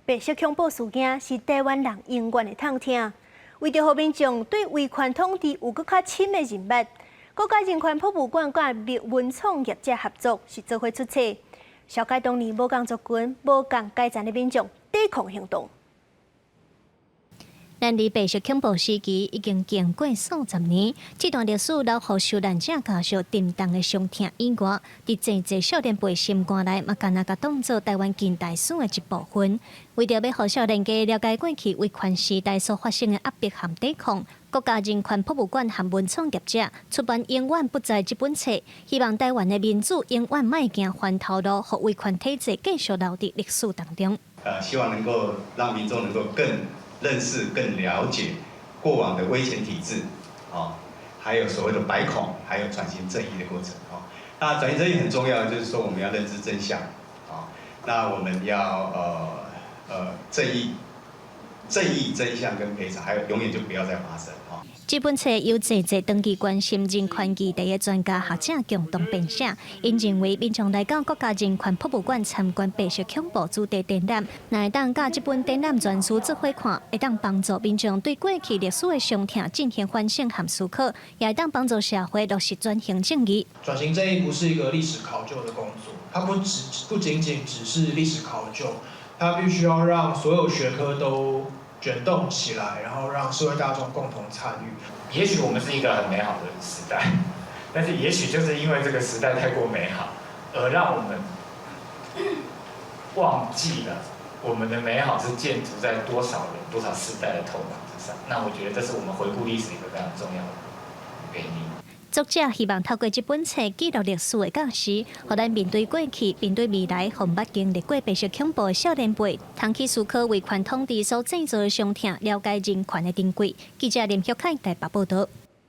白色恐怖事件是台湾人永远的痛听。为着让民众对威权统治有更较深的认识，国家人权博物馆甲文创业者合作是做伙出册，小解当年无共族群、无共阶层的民众抵抗行动。咱离白色恐怖时期已经经过数十年，这段历史留予受难者家属沉重的伤痛以外，伫济少年辈心肝内，嘛敢若甲当作台湾近代史的一部分。为着要互少年家了解过去威权时代所发生的压迫和抵抗，国家人权博物馆和文创业者出版《永远不在》这本册，希望台湾的民主永远莫行翻头路，和威权体制继续留伫历史当中。希望能够让民众能够更认识、更了解过往的威权体制，还有所谓的百孔，还有转型正义的过程，那转型正义很重要，就是说我们要认知真相，那我们要正义、真相跟赔偿，还有永远就不要再发生，这本册由济长期关心人权议题的专家学者共同编写，因认为民众来到国家人权博物馆参观白色恐怖主题展览，若会当甲这本展览全书做伙看，会当帮助民众对过去历史的伤痛进行反省和思考，也会当帮助社会落实转型正义。转型正义不是一个历史考究的工作，它不仅仅只是历史考究，它必须要让所有学科都卷动起来，然后让社会大众共同参与。也许我们是一个很美好的时代，但是也许就是因为这个时代太过美好，而让我们忘记了我们的美好是建筑在多少人、多少世代的头脑之上。那我觉得这是我们回顾历史一个非常重要的原因。作者希望透过这本册记录历史的教示，让咱面对过去、面对未来，互捌经历过白色恐怖的少年辈，通去思考威权统治所制造的伤痛，了解人权的珍贵。记者林旭凯台北报道。